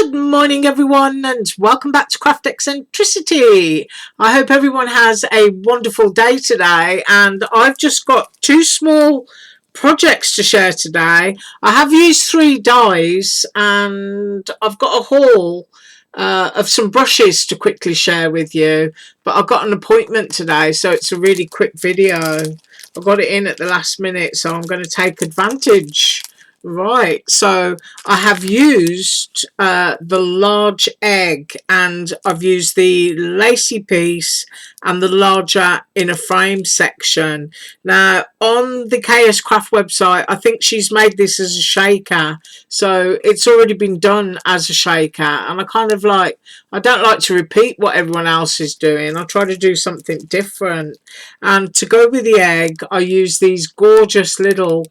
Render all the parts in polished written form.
Good morning everyone, and welcome back to Craft Eccentricity. I hope everyone has a wonderful day today, and I've just got two small projects to share today. I have used 3 dies and I've got a haul of some brushes to quickly share with you, but I've got an appointment today, so it's a really quick video. I got it in at the last minute, so I'm going to take advantage. Right, so I have used the large egg, and I've used the lacy piece and the larger inner frame section. Now on the KSCRAFT website, I think she's made this as a shaker, so it's already been done as a shaker, and I don't like to repeat what everyone else is doing. I try to do something different, and to go with the egg I use these gorgeous little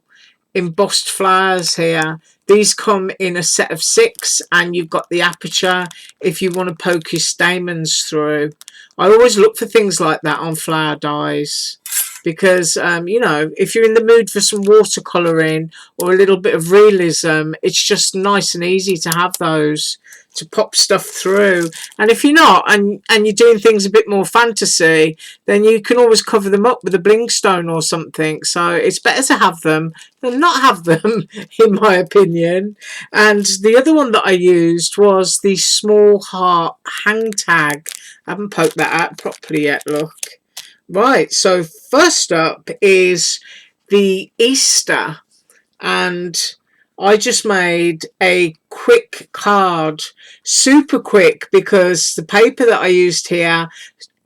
embossed flowers here. These come in a set of 6, and you've got the aperture if you want to poke your stamens through. I always look for things like that on flower dies, because you know, if you're in the mood for some watercolouring or a little bit of realism, it's just nice and easy to have those to pop stuff through. And if you're not, and you're doing things a bit more fantasy, then you can always cover them up with a bling stone or something. So it's better to have them than not have them, in my opinion. And the other one that I used was the small heart hang tag. I haven't poked that out properly yet, look. Right, so first up is the Easter, and I just made a quick card, super quick, because the paper that I used here,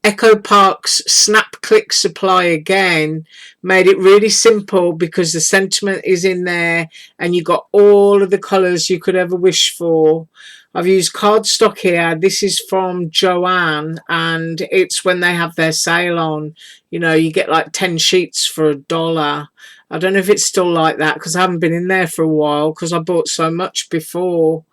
Echo Park's Snap Click Supply again, made it really simple because the sentiment is in there and you got all of the colours you could ever wish for. I've used cardstock here. This is from Joanne, and it's when they have their sale on. You know, you get like 10 sheets for $1. I don't know if it's still like that because I haven't been in there for a while because I bought so much before.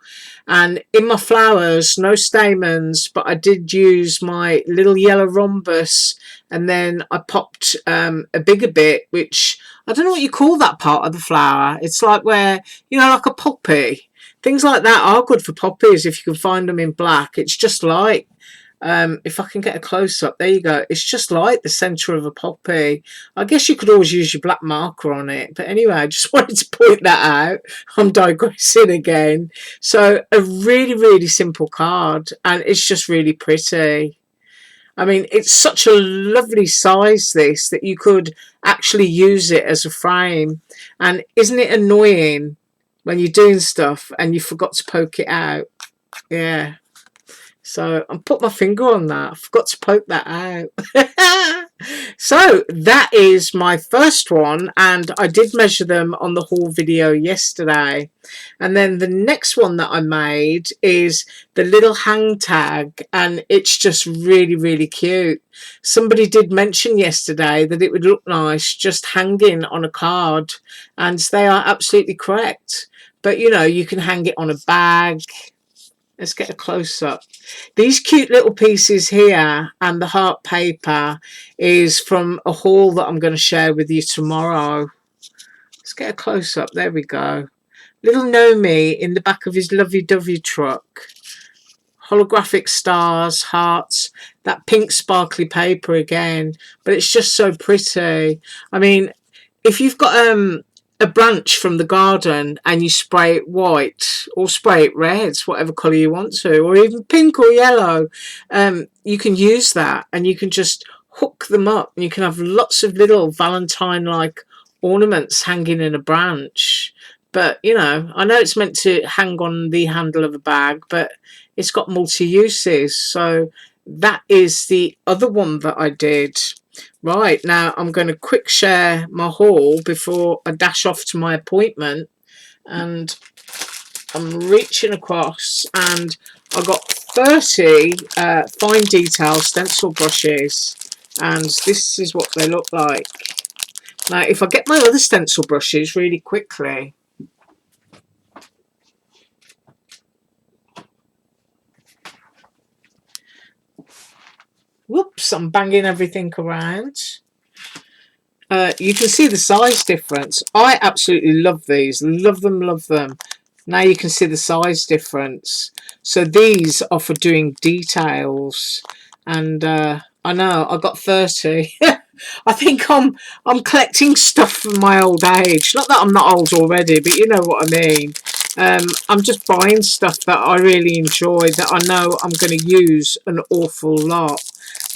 And in my flowers, no stamens, but I did use my little yellow rhombus, and then I popped a bigger bit, which I don't know what you call that part of the flower. It's like where, you know, like a poppy. Things like that are good for poppies if you can find them in black. It's just like, if I can get a close-up, there you go. It's just like the centre of a poppy. I guess you could always use your black marker on it. But anyway, I just wanted to point that out. I'm digressing again. So a really, really simple card, and it's just really pretty. I mean, it's such a lovely size, this, that you could actually use it as a frame. And isn't it annoying when you're doing stuff and you forgot to poke it out? Yeah. So I put my finger on that. I forgot to poke that out. So that is my first one, and I did measure them on the haul video yesterday. And then the next one that I made is the little hang tag, and it's just really, really cute. Somebody did mention yesterday that it would look nice just hanging on a card, and they are absolutely correct. But you know, you can hang it on a bag. Let's get a close-up. These cute little pieces here and the heart paper is from a haul that I'm going to share with you tomorrow. Let's get a close-up. There we go. Little Nomi in the back of his lovey-dovey truck. Holographic stars, hearts, that pink sparkly paper again. But it's just so pretty. I mean, if you've got a branch from the garden and you spray it white or spray it red, whatever colour you want to, or even pink or yellow, you can use that and you can just hook them up, and you can have lots of little Valentine-like ornaments hanging in a branch. But you know, I know it's meant to hang on the handle of a bag, but it's got multi-uses. So that is the other one that I did. Right, now I'm going to quick share my haul before I dash off to my appointment. And I'm reaching across, and I got 30 fine detail stencil brushes, and this is what they look like. Now if I get my other stencil brushes really quickly, whoops, I'm banging everything around. You can see the size difference. I absolutely love these. Love them, love them. Now you can see the size difference. So these are for doing details. And I know I got 30. I think I'm collecting stuff from my old age. Not that I'm not old already, but you know what I mean. I'm just buying stuff that I really enjoy, that I know I'm going to use an awful lot.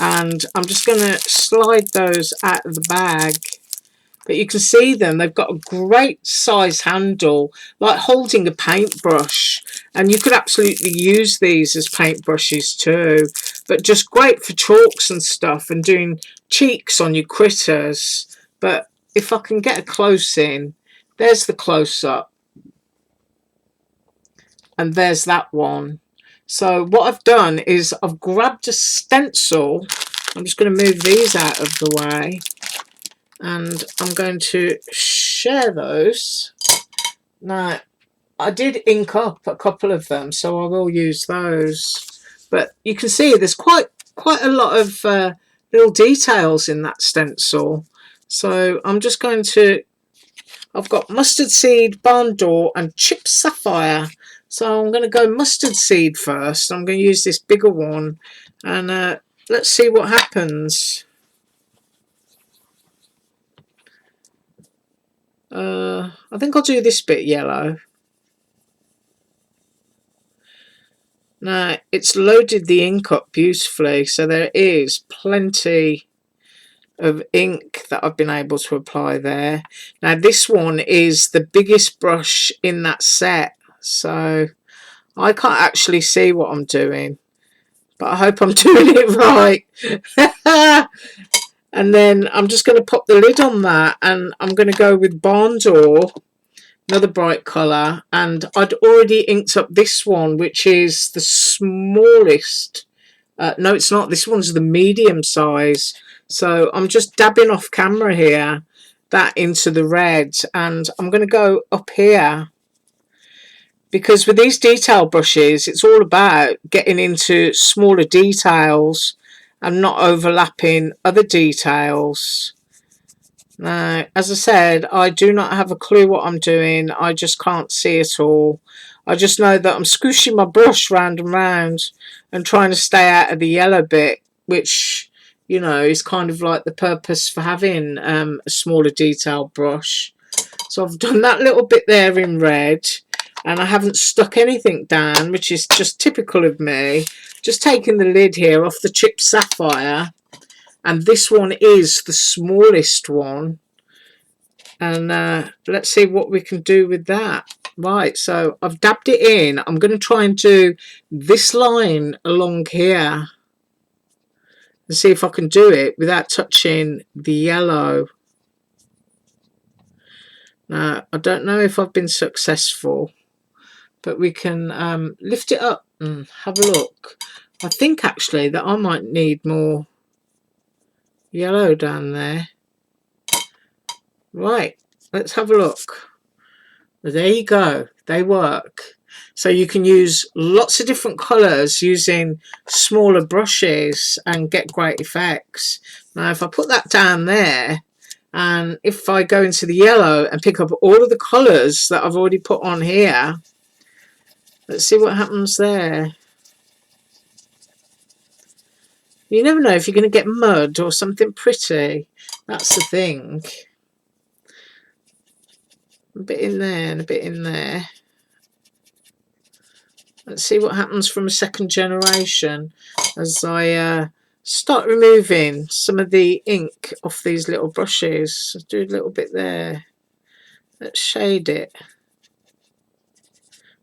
And I'm just going to slide those out of the bag. But you can see them, they've got a great size handle, like holding a paintbrush. And you could absolutely use these as paintbrushes too. But just great for chalks and stuff and doing cheeks on your critters. But if I can get a close in, there's the close-up. And there's that one. So what I've done is I've grabbed a stencil. I'm just going to move these out of the way. And I'm going to share those. Now, I did ink up a couple of them, so I will use those. But you can see there's quite a lot of little details in that stencil. So I'm just going to, I've got mustard seed, barn door and chipped sapphire. So I'm going to go mustard seed first. I'm going to use this bigger one. And let's see what happens. I think I'll do this bit yellow. Now, it's loaded the ink up beautifully, so there is plenty of ink that I've been able to apply there. Now, this one is the biggest brush in that set, so I can't actually see what I'm doing, but I hope I'm doing it right. And then I'm just going to pop the lid on that, and I'm going to go with barn door, another bright colour. And I'd already inked up this one, which is the smallest. No, it's not. This one's the medium size. So I'm just dabbing off camera here that into the red, and I'm going to go up here. Because with these detail brushes, it's all about getting into smaller details and not overlapping other details. Now, as I said, I do not have a clue what I'm doing. I just can't see it all. I just know that I'm squishing my brush round and round and trying to stay out of the yellow bit, which, you know, is kind of like the purpose for having a smaller detail brush. So I've done that little bit there in red, and I haven't stuck anything down, which is just typical of me. Just taking the lid here off the chipped sapphire, and this one is the smallest one. And let's see what we can do with that. Right, so I've dabbed it in. I'm going to try and do this line along here and see if I can do it without touching the yellow. Now, I don't know if I've been successful, but we can lift it up and have a look. I think actually that I might need more yellow down there. Right, let's have a look. There you go, they work. So you can use lots of different colours using smaller brushes and get great effects. Now if I put that down there, and if I go into the yellow and pick up all of the colours that I've already put on here, let's see what happens there. You never know if you're going to get mud or something pretty. That's the thing. A bit in there and a bit in there. Let's see what happens from a second generation as I start removing some of the ink off these little brushes. I'll do a little bit there. Let's shade it.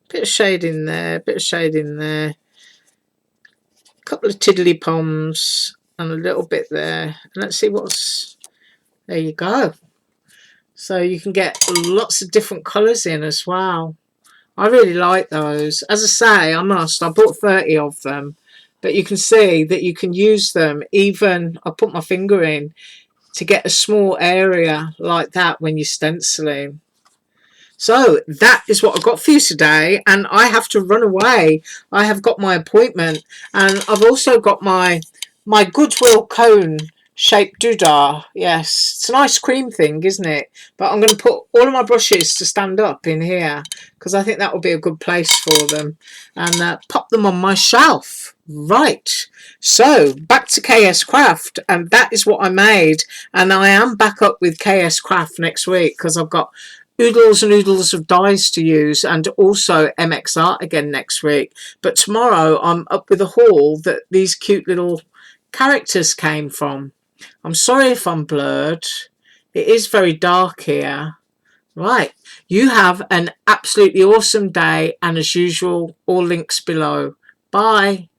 Bit of shade in there, bit of shade in there. A couple of tiddly poms and a little bit there. And let's see what's... There you go. So you can get lots of different colours in as well. I really like those. As I say, I bought 30 of them. But you can see that you can use them even, I put my finger in, to get a small area like that when you're stenciling. So that is what I've got for you today, and I have to run away. I have got my appointment, and I've also got my Goodwill cone shape doodah. Yes, it's an ice cream thing, isn't it? But I'm going to put all of my brushes to stand up in here because I think that will be a good place for them, and pop them on my shelf. Right, so back to KS Craft, and that is what I made, and I am back up with KS Craft next week because I've got oodles and oodles of dies to use, and also MX Art again next week. But tomorrow I'm up with a haul that these cute little characters came from. I'm sorry if I'm blurred. It is very dark here. Right. You have an absolutely awesome day, and as usual, all links below. Bye.